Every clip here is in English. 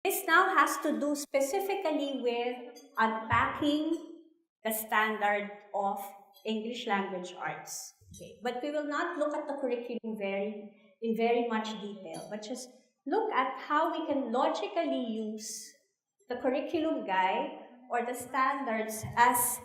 This now has to do specifically with unpacking the standard of English language arts. Okay. But we will not look at the curriculum in very much detail, but just look at how we can logically use the curriculum guide or the standards as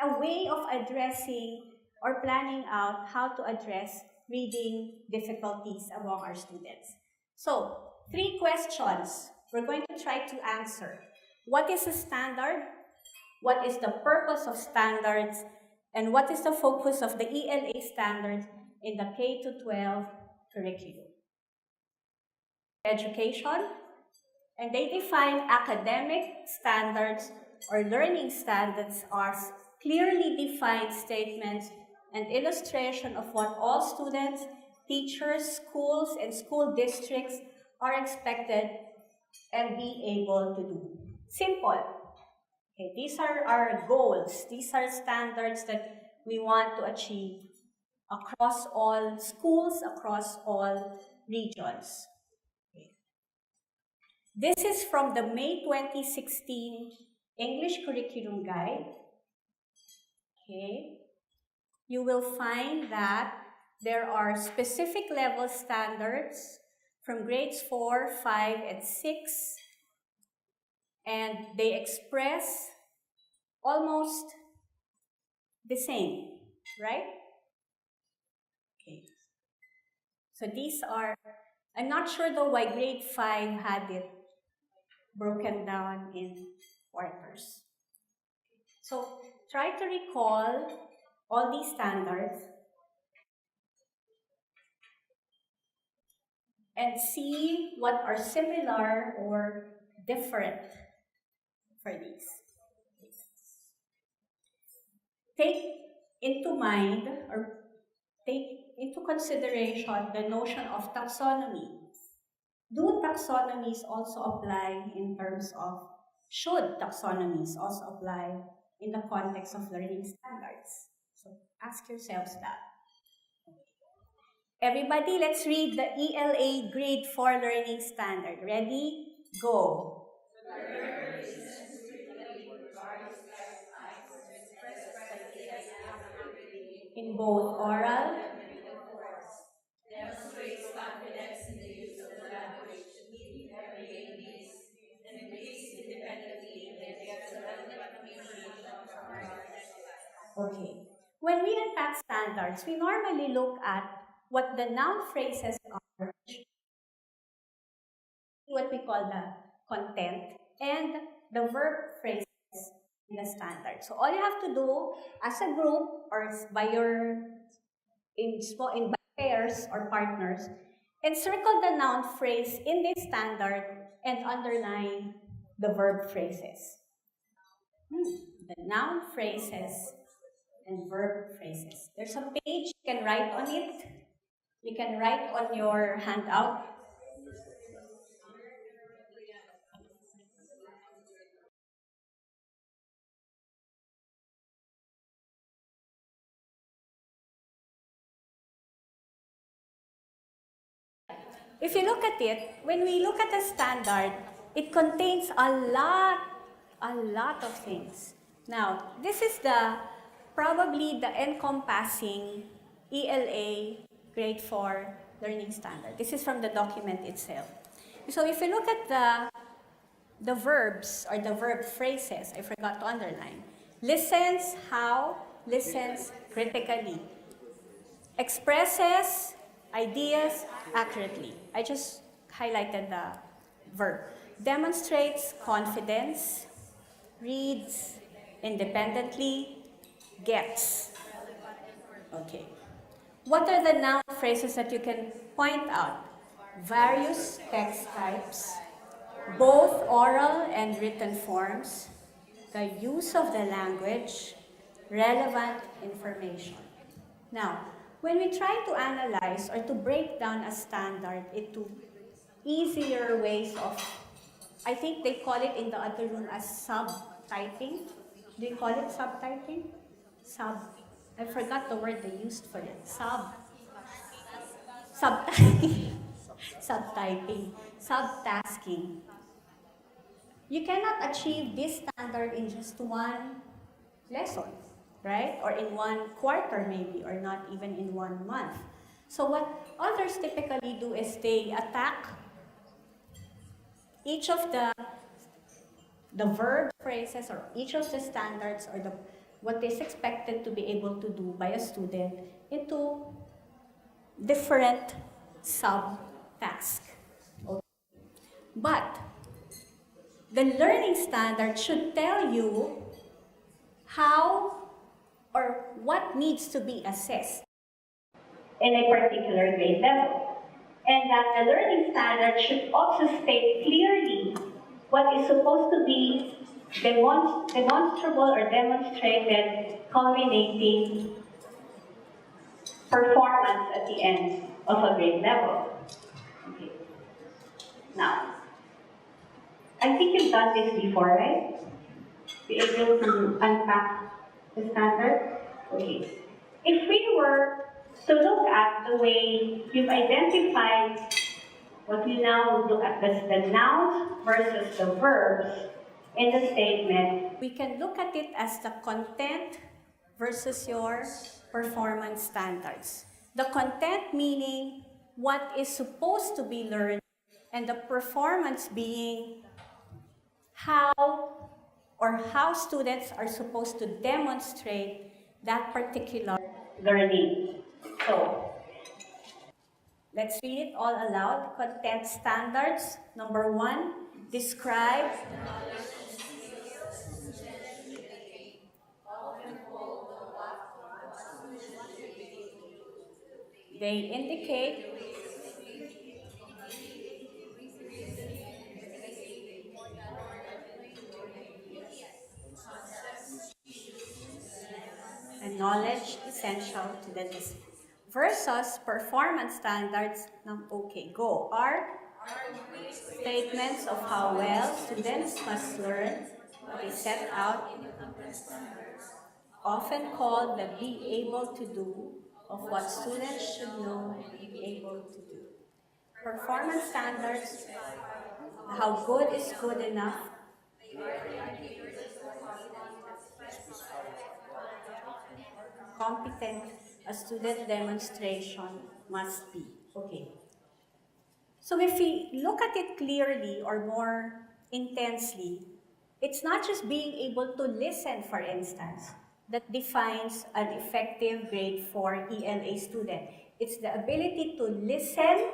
a way of addressing or planning out how to address reading difficulties among our students. So, 3 questions we're going to try to answer. What is a standard? What is the purpose of standards? And what is the focus of the ELA standards in the K-12 curriculum? Education, and they define academic standards or learning standards as clearly defined statements and illustration of what all students, teachers, schools, and school districts are expected and be able to do. Simple. Okay, these are our goals. These are standards that we want to achieve across all schools, across all regions. Okay. This is from the May 2016 English Curriculum Guide. Okay. You will find that there are specific level standards from grades 4, 5, and 6, and they express almost the same, right? Okay. So these are, I'm not sure though why grade 5 had it broken down in quarters. So try to recall all these standards and see what are similar or different for these. Take into mind or take into consideration the notion of taxonomy. Do taxonomies also apply in terms of, should taxonomies also apply in the context of learning standards? So ask yourselves that. Everybody, let's read the ELA Grade 4 Learning Standard. Ready? Go. In both oral demonstrates confidence in the use of the language to meet everyday needs and increase independently and excellent communication from our. Okay. When we unpack standards, we normally look at what the noun phrases are, what we call the content, and the verb phrases in the standard. So all you have to do as a group or by your in pairs or partners, encircle the noun phrase in this standard and underline the verb phrases. The noun phrases and verb phrases. There's a page you can write on it. You can write on your handout. If you look at it, when we look at a standard, it contains a lot of things. Now, this is probably the encompassing ELA Grade 4 Learning Standard. This is from the document itself. So if you look at the verbs or the verb phrases, I forgot to underline. Listens, how? Listens critically. Expresses ideas accurately. I just highlighted the verb. Demonstrates confidence, reads independently, gets. Okay. What are the noun phrases that you can point out? Various text types, both oral and written forms, the use of the language, relevant information. Now, when we try to analyze or to break down a standard into easier ways of, I think they call it in the other room as subtyping. Do you call it subtyping? I forgot the word they used for it. Subtyping. Subtyping. Subtasking. You cannot achieve this standard in just one lesson, right? Or in one quarter maybe, or not even in 1 month. So what others typically do is they attack each of the verb phrases or each of the standards or what is expected to be able to do by a student into different sub-tasks. Okay. But the learning standard should tell you how or what needs to be assessed in a particular grade level. And that the learning standard should also state clearly what is supposed to be demonstrable or demonstrated, culminating performance at the end of a grade level. Okay. Now, I think you've done this before, right? Be able to unpack the standard? Okay. If we were to look at the way you've identified what we now look at the nouns versus the verbs in the statement, we can look at it as the content versus your performance standards. The content meaning what is supposed to be learned, and the performance being how students are supposed to demonstrate that particular learning. So, let's read it all aloud. Content standards. Number 1, describe. They indicate. And knowledge essential to the listener. Versus performance standards ng okay, go are statements of how well students must learn what is set out, often called the be able to do of what students should know be able to do. Performance standards, how good is good enough, competent a student demonstration must be. Okay. So if we look at it clearly or more intensely, it's not just being able to listen, for instance, that defines an effective grade 4 ELA student. It's the ability to listen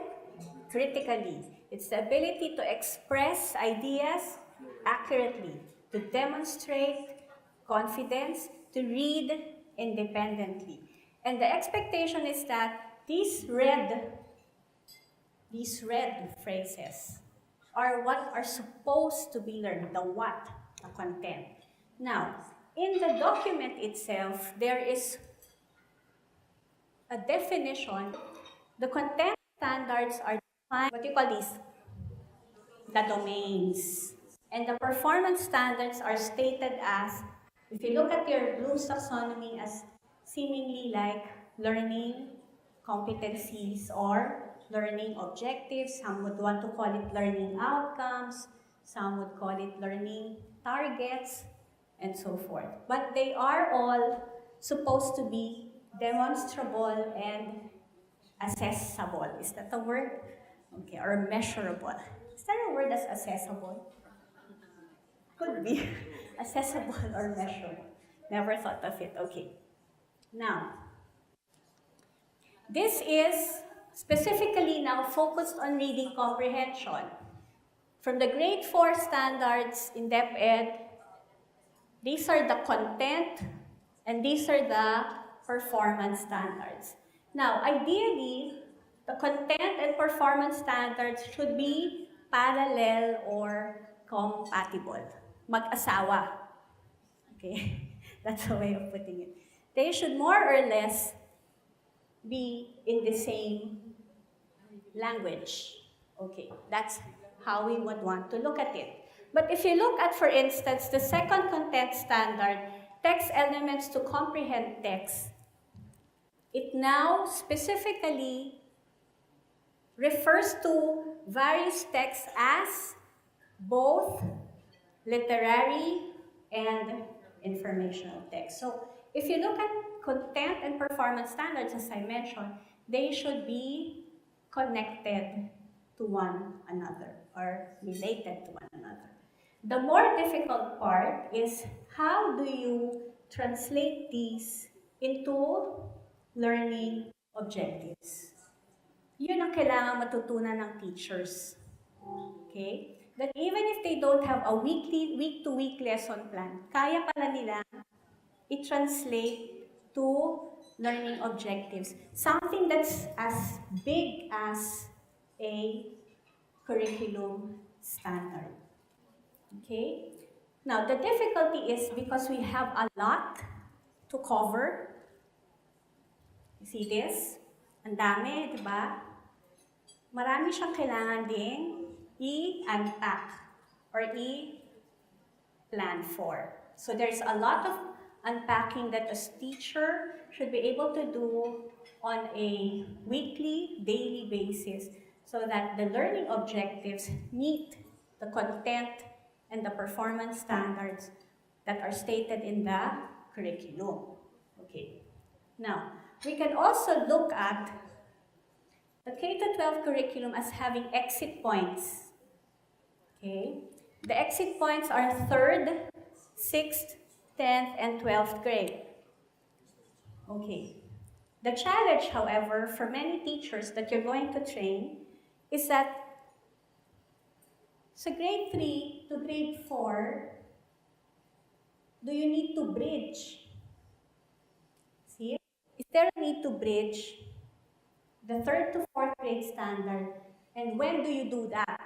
critically. It's the ability to express ideas accurately, to demonstrate confidence, to read independently. And the expectation is that these red phrases are what are supposed to be learned, the what, the content. Now, in the document itself, there is a definition. The content standards are defined, what do you call these? The domains. And the performance standards are stated as, if you look at your Bloom's taxonomy, as seemingly like learning competencies or learning objectives. Some would want to call it learning outcomes. Some would call it learning targets, and so forth. But they are all supposed to be demonstrable and accessible. Is that a word? Okay, or measurable. Is there a word as accessible? Could be. Accessible or measurable. Never thought of it. Okay. Now, this is specifically now focused on reading comprehension. From the grade 4 standards in DepEd, these are the content and these are the performance standards. Now, ideally, the content and performance standards should be parallel or compatible. Mag-asawa. Okay, that's a way of putting it. They should more or less be in the same language. Okay, that's how we would want to look at it. But if you look at, for instance, the second content standard, text elements to comprehend text, it now specifically refers to various texts as both literary, and informational text. So if you look at content and performance standards, as I mentioned, they should be connected to one another or related to one another. The more difficult part is how do you translate these into learning objectives. Yun ang kailangan matutunan ng teachers. Okay? That even if they don't have a week-to-week lesson plan, kaya pala nila i-translate to learning objectives. Something that's as big as a curriculum standard. Okay? Now, the difficulty is because we have a lot to cover. You see this? Ang dami, di ba? Marami siyang kailangan ding i-unpack or i-plan for. So there's a lot of unpacking that a teacher should be able to do on a weekly, daily basis so that the learning objectives meet the content and the performance standards that are stated in the curriculum. Okay. Now, we can also look at the K-12 curriculum as having exit points. Okay? The exit points are 3rd, 6th, 10th, and 12th grade. Okay. The challenge, however, for many teachers that you're going to train is that sa grade 3 to grade 4, do you need to bridge? See? Is there a need to bridge the 3rd to 4th grade standard? And when do you do that?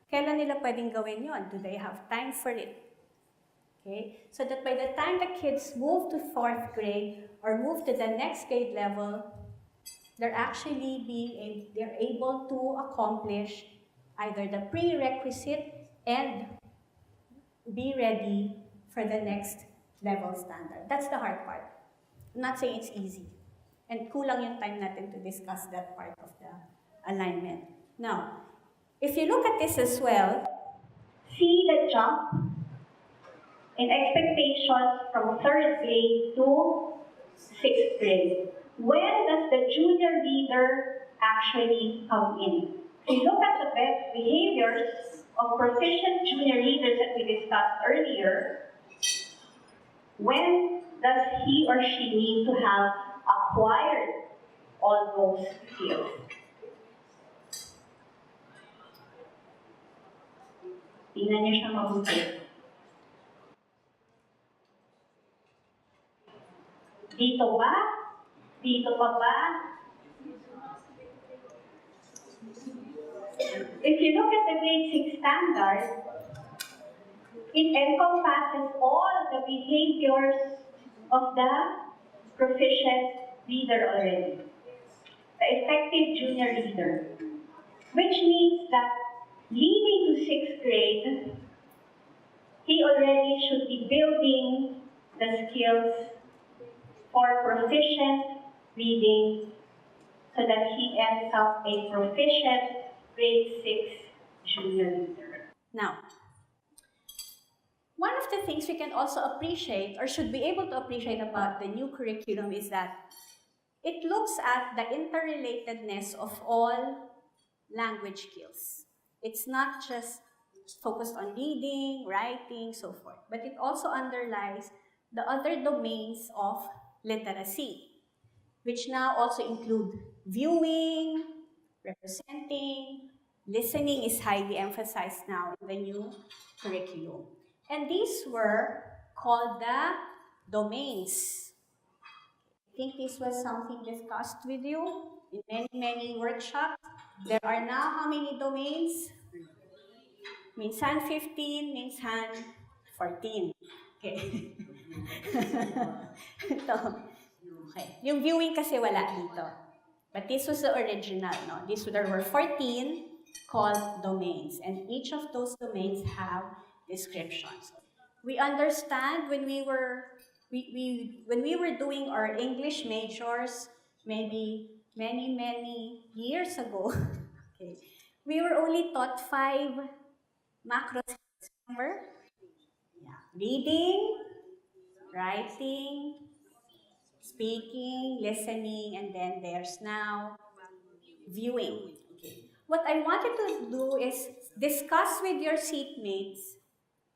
Kailan nila pwedeng gawin yon? Do they have time for it? Okay? So that by the time the kids move to 4th grade or move to the next grade level, they're able to accomplish either the prerequisite and be ready for the next level standard. That's the hard part. I'm not saying it's easy. And kulang yung time natin to discuss that part of the alignment. Now, if you look at this as well, see the jump in expectations from 3rd grade to 6th grade. When does the junior leader actually come in? If you look at the behaviors of proficient junior leaders that we discussed earlier, when does he or she need to have acquired all those skills? Tingnan niyo siya mabuti. Dito ba? Dito pa ba? If you look at the grade 6 standard, it encompasses all the behaviors of the proficient leader already, the effective junior leader, which means that leading to 6th grade, he already should be building the skills for proficient reading so that he ends up a proficient grade 6 junior leader. Now, one of the things we can also appreciate or should be able to appreciate about the new curriculum is that it looks at the interrelatedness of all language skills. It's not just focused on reading, writing, so forth, but it also underlies the other domains of literacy, which now also include viewing, representing, listening is highly emphasized now in the new curriculum. And these were called the domains. I think this was something discussed with you in many workshops. There are now how many domains? Minsan 15, minsan 14. Okay. Ito. Okay. Yung viewing kasi wala dito. But this was the original, no? There were 14 called domains, and each of those domains have descriptions. We understand when we were doing our English majors, maybe many years ago, okay, we were only taught 5 macro skills, remember? reading, writing, speaking, listening, and then there's now viewing. Okay. What I wanted to do is discuss with your seatmates,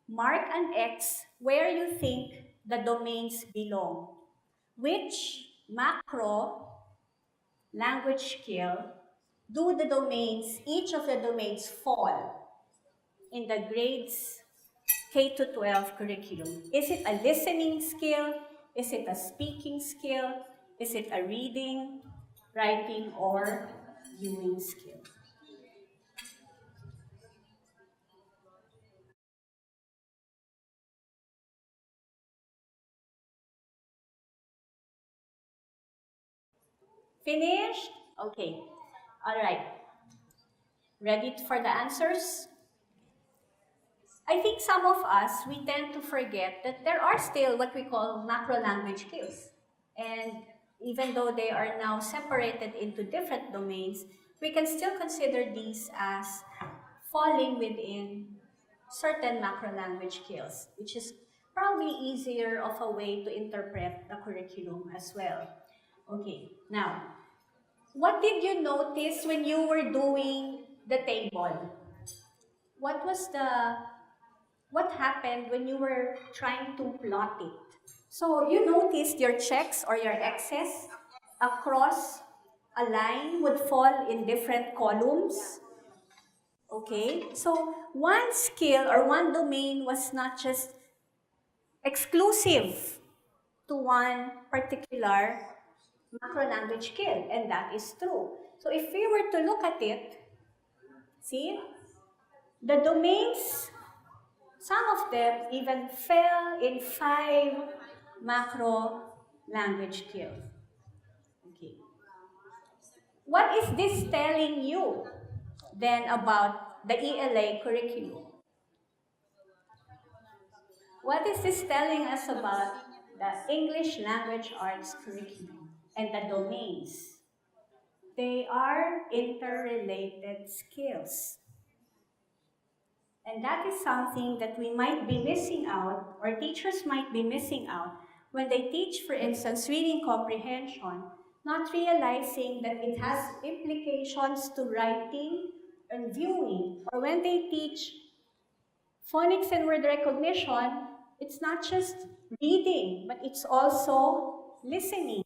mark an X where you think the domains belong. Which macro language skill do the domains, each of the domains fall in the grades K to 12 curriculum? Is it a listening skill? Is it a speaking skill? Is it a reading, writing, or viewing skill? Finished? Okay. All right. Ready for the answers? I think some of us, we tend to forget that there are still what we call macro language skills. And even though they are now separated into different domains, we can still consider these as falling within certain macro language skills, which is probably easier of a way to interpret the curriculum as well. Okay, now, what did you notice when you were doing the table? What was the what happened when you were trying to plot it? So you noticed your checks or your X's across a line would fall in different columns. Okay, so one skill or one domain was not just exclusive to one particular macro language skill, and that is true. So if we were to look at it, see, the domains, some of them even fell in 5 macro language skills. Okay. What is this telling you then about the ELA curriculum? What is this telling us about the English language arts curriculum and the domains? They are interrelated skills. And that is something that we might be missing out, or teachers might be missing out, when they teach, for instance, reading comprehension, not realizing that it has implications to writing and viewing. Or when they teach phonics and word recognition, it's not just reading, but it's also listening.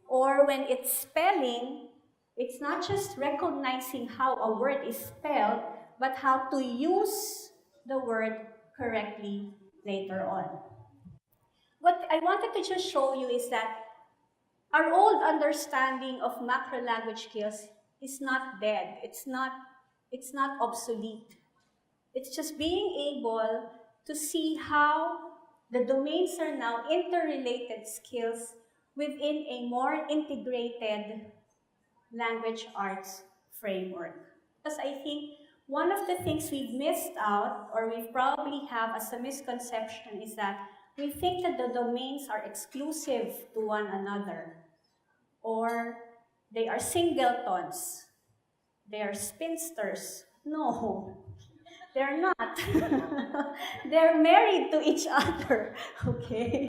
Or when it's spelling, it's not just recognizing how a word is spelled, but how to use the word correctly later on. What I wanted to just show you is that our old understanding of macro language skills is not dead. It's not obsolete. It's just being able to see how the domains are now interrelated skills within a more integrated language arts framework. Because I think one of the things we've missed out, or we probably have as a misconception, is that we think that the domains are exclusive to one another, or they are singletons, they are spinsters. No, they're not. They're married to each other, okay?